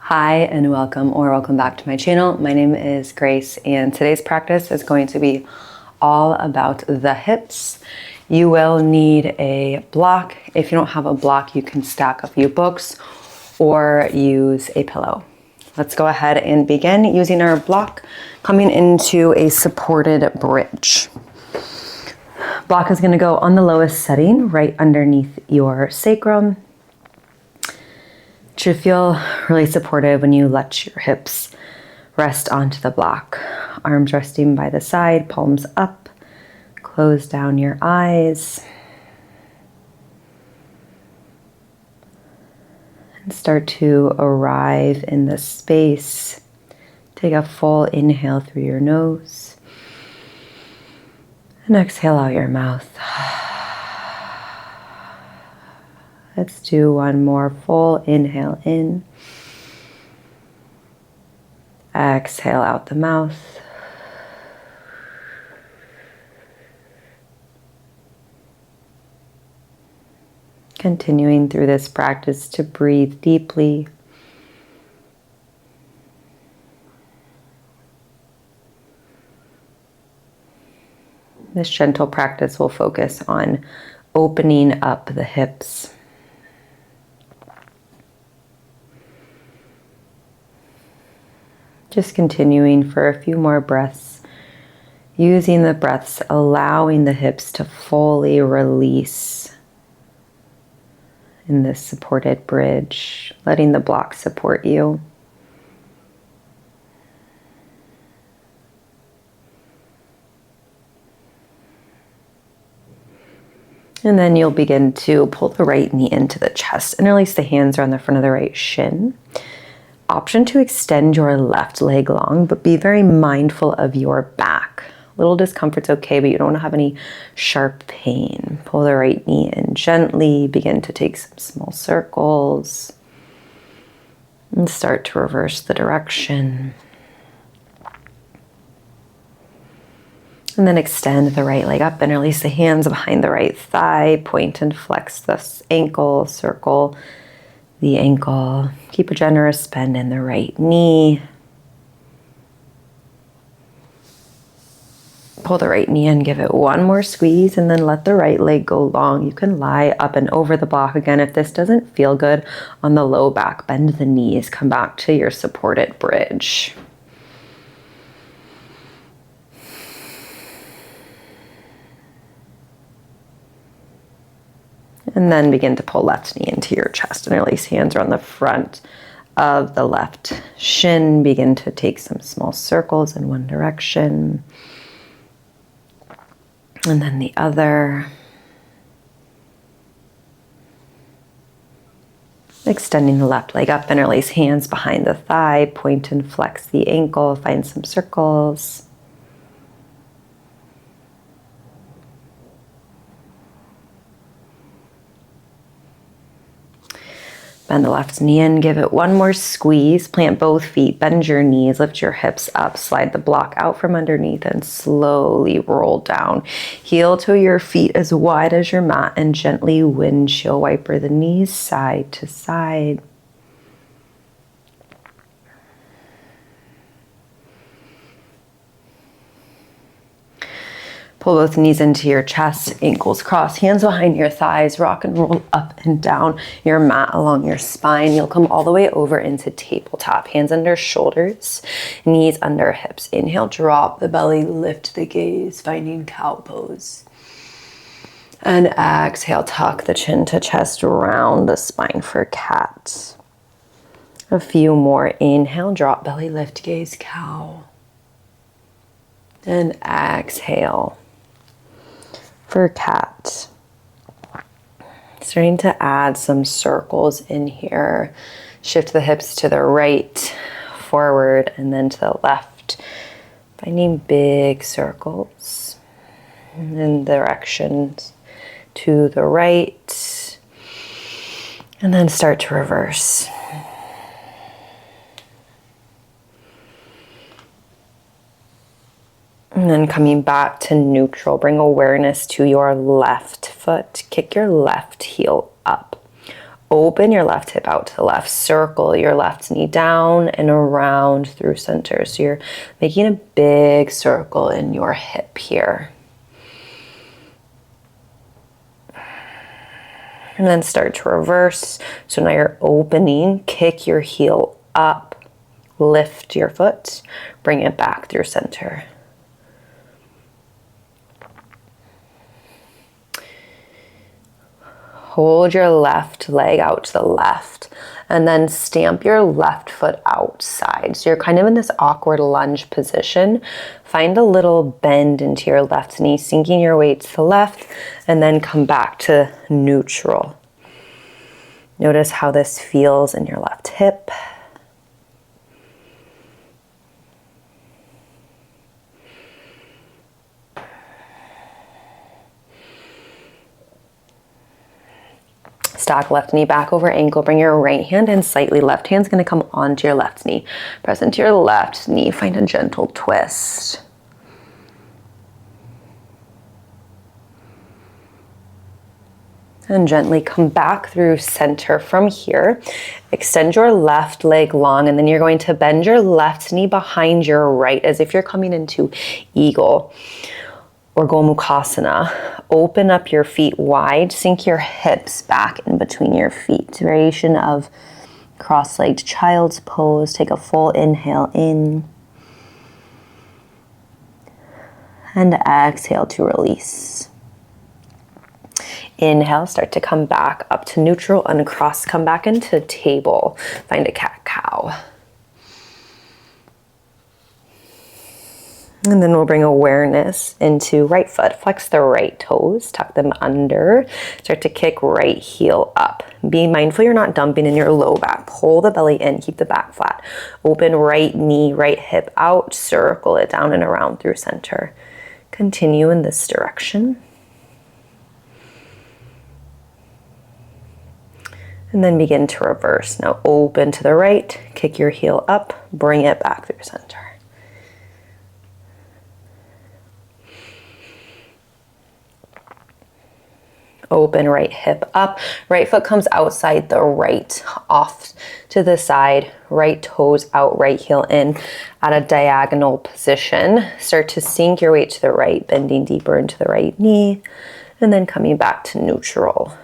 Hi and welcome back to my channel. My name is Grace and today's practice is going to be all about the hips. You will need a block. If you don't have a block, you can stack a few books or use a pillow. Let's go ahead and begin using our block, coming into a supported bridge. Block is going to go on the lowest setting right underneath your sacrum. It should feel really supportive when you let your hips rest onto the block. Arms resting by the side, palms up. Close down your eyes. And start to arrive in the space. Take a full inhale through your nose. And exhale out your mouth. Let's do one more full inhale in. Exhale out the mouth. Continuing through this practice to breathe deeply. This gentle practice will focus on opening up the hips. Just continuing for a few more breaths, using the breaths, allowing the hips to fully release in this supported bridge, letting the block support you. And then you'll begin to pull the right knee into the chest and release the hands around the front of the right shin. Option to extend your left leg long, but be very mindful of your back. Little discomfort's okay, but you don't want to have any sharp pain. Pull the right knee in gently, begin to take some small circles, and start to reverse the direction. And then extend the right leg up and release the hands behind the right thigh. Point and flex the ankle, circle the ankle. Keep a generous bend in the right knee. Pull the right knee in, give it one more squeeze, and then let the right leg go long. You can lie up and over the block again. If this doesn't feel good on the low back, bend the knees, come back to your supported bridge. And then begin to pull left knee into your chest and release hands around the front of the left shin. Begin to take some small circles in one direction. And then the other. Extending the left leg up and release hands behind the thigh. Point and flex the ankle. Find some circles. Bend the left knee in, give it one more squeeze, plant both feet, bend your knees, lift your hips up, slide the block out from underneath and slowly roll down. Heel to your feet as wide as your mat and gently windshield wiper the knees side to side. Pull both knees into your chest, ankles cross, hands behind your thighs, rock and roll up and down your mat along your spine. You'll come all the way over into tabletop, hands under shoulders, knees under hips. Inhale, drop the belly, lift the gaze, finding cow pose. And exhale, tuck the chin to chest, round the spine for cat. A few more. Inhale, drop belly, lift gaze, cow. And exhale for cat. Starting to add some circles in here. Shift the hips to the right, forward, and then to the left. Finding big circles in directions to the right. And then start to reverse. And then coming back to neutral, bring awareness to your left foot. Kick your left heel up. Open your left hip out to the left. Circle your left knee down and around through center. So you're making a big circle in your hip here. And then start to reverse. So now you're opening, kick your heel up, lift your foot, bring it back through center. Hold your left leg out to the left and then stamp your left foot outside. So you're kind of in this awkward lunge position. Find a little bend into your left knee, sinking your weight to the left, and then come back to neutral. Notice how this feels in your left hip. Stack left knee back over ankle. Bring your right hand in slightly. Left hand's going to come onto your left knee. Press into your left knee. Find a gentle twist. And gently come back through center from here. Extend your left leg long, and then you're going to bend your left knee behind your right as if you're coming into eagle or Gomukhasana. Open up your feet wide, sink your hips back in between your feet. Variation of cross-legged child's pose. Take a full inhale in. And exhale to release. Inhale, start to come back up to neutral, uncross, come back into table. Find a cat-cow. And then we'll bring awareness into right foot. Flex the right toes, tuck them under. Start to kick right heel up. Be mindful you're not dumping in your low back. Pull the belly in, keep the back flat. Open right knee, right hip out. Circle it down and around through center. Continue in this direction. And then begin to reverse. Now open to the right, kick your heel up, bring it back through center. Open right hip up, right foot comes outside the right, off to the side, right toes out, right heel in at a diagonal position. Start to sink your weight to the right, bending deeper into the right knee, and then coming back to neutral.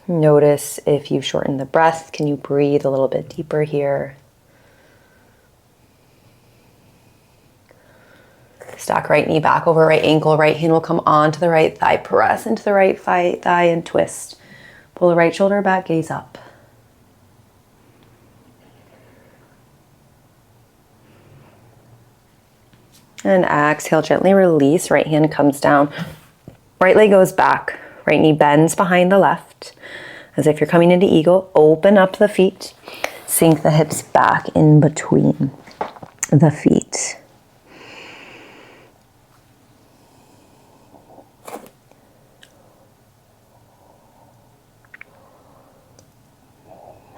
Notice if you shorten the breath, can you breathe a little bit deeper here? Stack right knee back over right ankle. Right hand will come onto the right thigh. Press into the right thigh and twist. Pull the right shoulder back, gaze up. And exhale, gently release. Right hand comes down. Right leg goes back. Right knee bends behind the left. As if you're coming into eagle. Open up the feet. Sink the hips back in between the feet.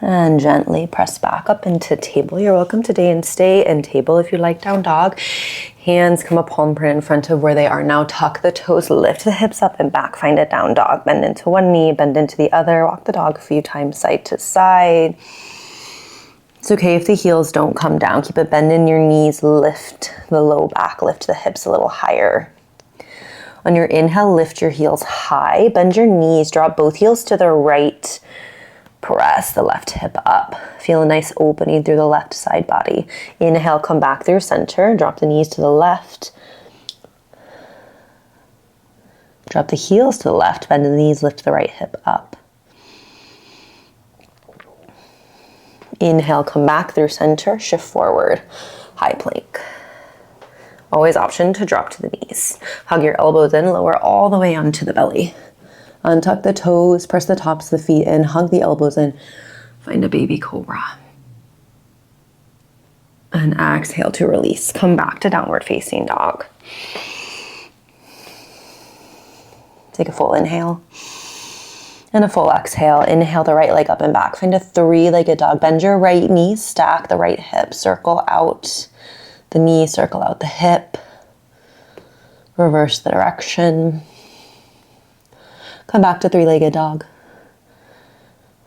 And gently press back up into table. You're welcome today and stay in table if you like down dog. Hands come a palm print in front of where they are now. Tuck the toes, lift the hips up and back. Find a down dog. Bend into one knee, bend into the other. Walk the dog a few times side to side. It's okay if the heels don't come down. Keep a bend in your knees. Lift the low back. Lift the hips a little higher. On your inhale, lift your heels high. Bend your knees. Drop both heels to the right. Press the left hip up. Feel a nice opening through the left side body. Inhale, come back through center. Drop the knees to the left. Drop the heels to the left. Bend the knees, lift the right hip up. Inhale, come back through center. Shift forward. High plank. Always option to drop to the knees. Hug your elbows in, lower all the way onto the belly. Untuck the toes, press the tops of the feet in, hug the elbows in, find a baby cobra. And exhale to release. Come back to downward facing dog. Take a full inhale and a full exhale. Inhale the right leg up and back. Find a three-legged dog. Bend your right knee, stack the right hip, circle out the knee, circle out the hip. Reverse the direction. Come back to three-legged dog.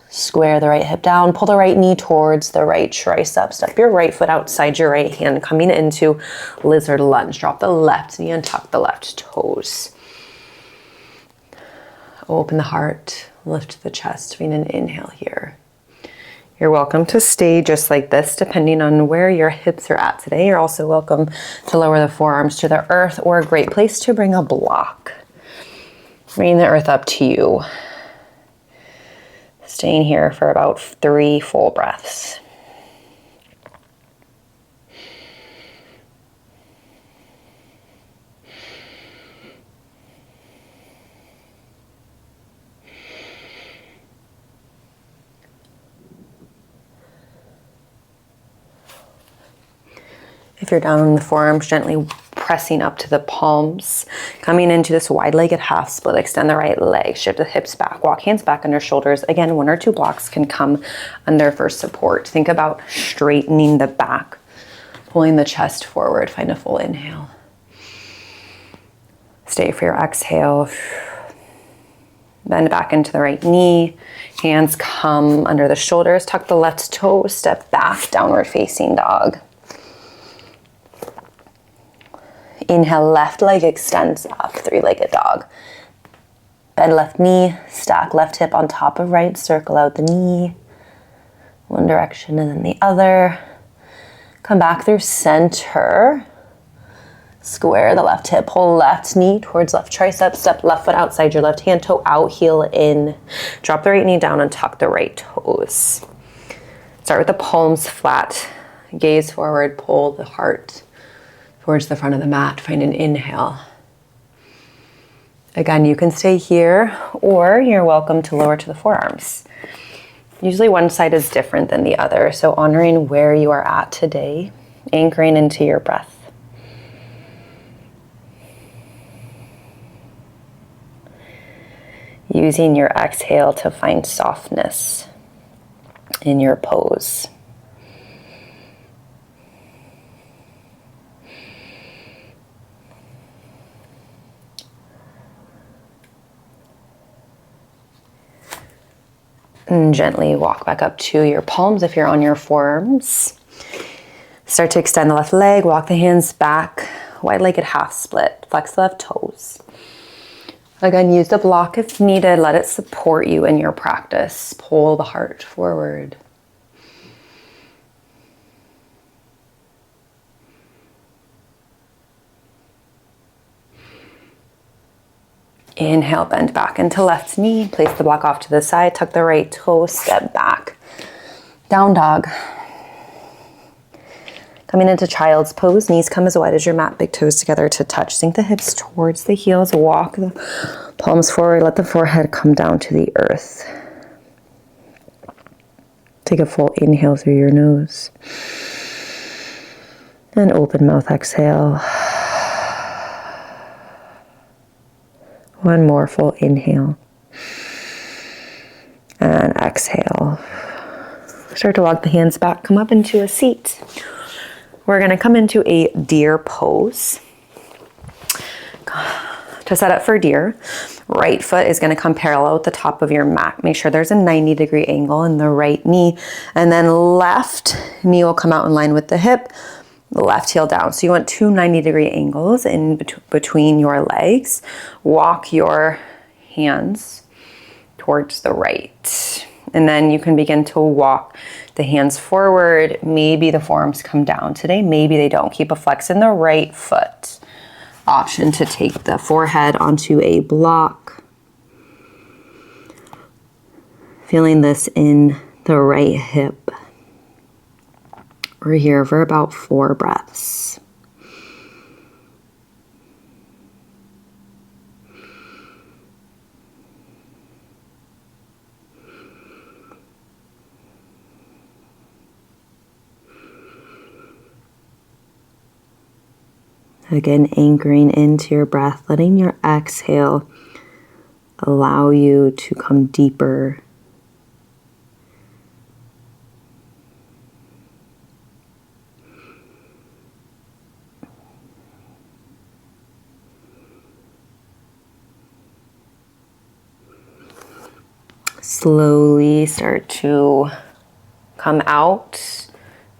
Square the right hip down, pull the right knee towards the right tricep. Step your right foot outside your right hand, coming into lizard lunge. Drop the left knee and tuck the left toes. Open the heart, lift the chest, taking an inhale here. You're welcome to stay just like this, depending on where your hips are at today. You're also welcome to lower the forearms to the earth, or a great place to bring a block. Bring the earth up to you. Staying here for about 3 full breaths. If you're down on the forearms, gently pressing up to the palms, coming into this wide-legged half split. Extend the right leg, shift the hips back, walk hands back under shoulders. Again, 1 or 2 blocks can come under for support. Think about straightening the back, pulling the chest forward. Find a full inhale. Stay for your exhale. Bend back into the right knee. Hands come under the shoulders. Tuck the left toe, step back, downward facing dog. Inhale, left leg extends up, three-legged dog. Bend left knee, stack left hip on top of right, circle out the knee. One direction and then the other. Come back through center. Square the left hip, pull left knee towards left tricep, step left foot outside your left hand, toe out, heel in. Drop the right knee down and tuck the right toes. Start with the palms flat, gaze forward, pull the heart towards the front of the mat. Find an inhale. Again, you can stay here, or you're welcome to lower to the forearms. Usually one side is different than the other, so honoring where you are at today, anchoring into your breath. Using your exhale to find softness in your pose. And gently walk back up to your palms if you're on your forearms. Start to extend the left leg, walk the hands back, wide-legged half split, flex the left toes. Again, use the block if needed, let it support you in your practice. Pull the heart forward. Inhale, bend back into left knee. Place the block off to the side. Tuck the right toe, step back. Down dog. Coming into child's pose. Knees come as wide as your mat. Big toes together to touch. Sink the hips towards the heels. Walk the palms forward. Let the forehead come down to the earth. Take a full inhale through your nose. And open mouth exhale. One more full inhale. And exhale. Start to walk the hands back. Come up into a seat. We're going to come into a deer pose. To set up for deer, right foot is going to come parallel with the top of your mat. Make sure there's a 90-degree angle in the right knee. And then left knee will come out in line with the hip. The left heel down. So you want 2 90-degree angles in between your legs. Walk your hands towards the right. And then you can begin to walk the hands forward. Maybe the forearms come down today. Maybe they don't. Keep a flex in the right foot. Option to take the forehead onto a block. Feeling this in the right hip. We're here for about 4 breaths. Again, anchoring into your breath, letting your exhale allow you to come deeper. slowly start to come out.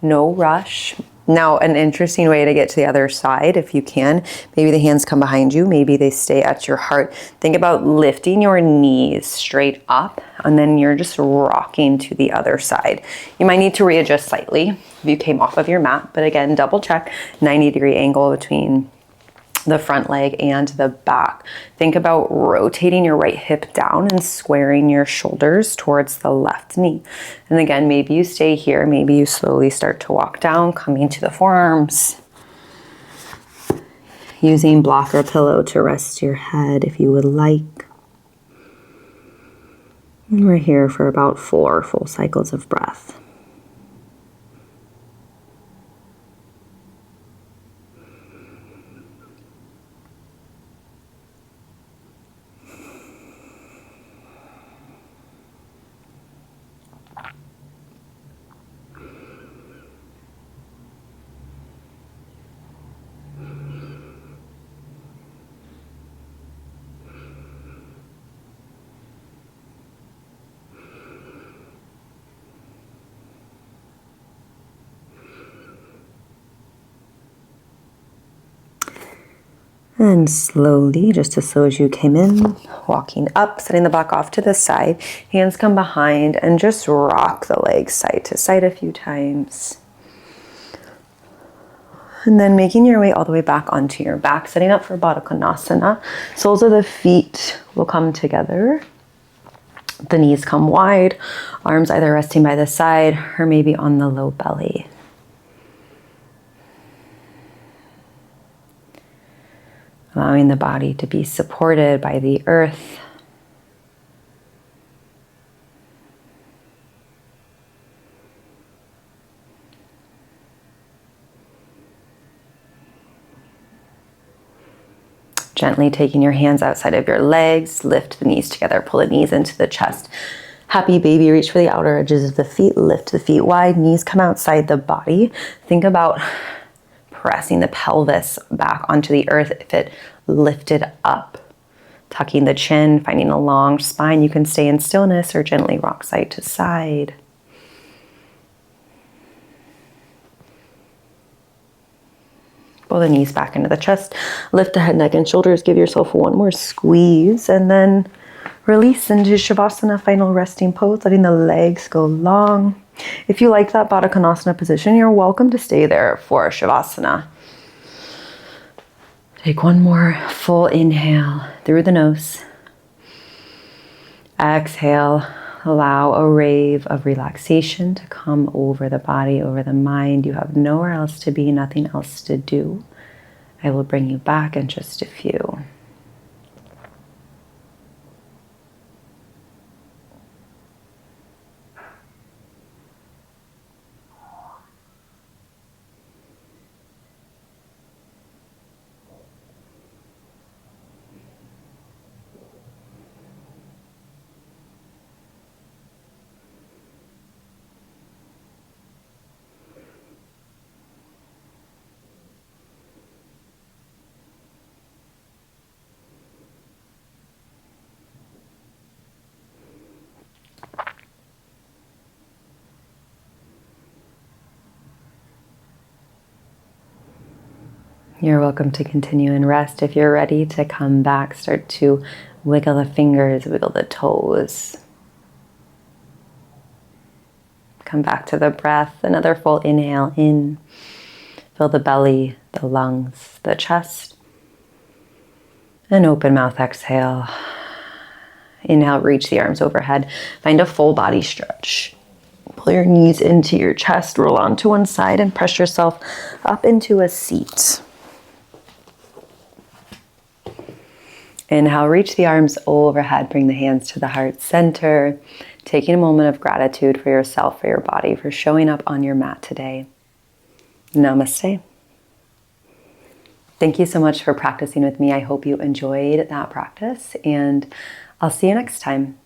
No rush. Now, an interesting way to get to the other side, if you can, maybe the hands come behind you, maybe they stay at your heart. Think about lifting your knees straight up, and then you're just rocking to the other side. You might need to readjust slightly if you came off of your mat, but again, double check 90-degree angle between the front leg and the back. Think about rotating your right hip down and squaring your shoulders towards the left knee. And again, maybe you stay here, maybe you slowly start to walk down, coming to the forearms. Using block or pillow to rest your head if you would like. And we're here for about 4 full cycles of breath. And slowly, just as slow as you came in, walking up, setting the block off to the side. Hands come behind and just rock the legs side to side a few times. And then making your way all the way back onto your back, setting up for Baddha Konasana. Soles of the feet will come together. The knees come wide, arms either resting by the side or maybe on the low belly. Allowing the body to be supported by the earth. Gently taking your hands outside of your legs, lift the knees together, pull the knees into the chest. Happy baby, reach for the outer edges of the feet, lift the feet wide, knees come outside the body. Think about pressing the pelvis back onto the earth if it lifted up. Tucking the chin, finding a long spine. You can stay in stillness or gently rock side to side. Pull the knees back into the chest. Lift the head, neck, and shoulders. Give yourself one more squeeze and then release into Shavasana, final resting pose, letting the legs go long. If you like that Baddha Konasana position, you're welcome to stay there for Shavasana. Take one more full inhale through the nose. Exhale, allow a wave of relaxation to come over the body, over the mind. You have nowhere else to be, nothing else to do. I will bring you back in just a few. You're welcome to continue and rest. If you're ready to come back, start to wiggle the fingers, wiggle the toes. Come back to the breath. Another full inhale in. Fill the belly, the lungs, the chest. And open mouth exhale. Inhale, reach the arms overhead. Find a full body stretch. Pull your knees into your chest, roll onto one side and press yourself up into a seat. Inhale, reach the arms overhead, bring the hands to the heart center. Taking a moment of gratitude for yourself, for your body, for showing up on your mat today. Namaste. Thank you so much for practicing with me. I hope you enjoyed that practice, and I'll see you next time.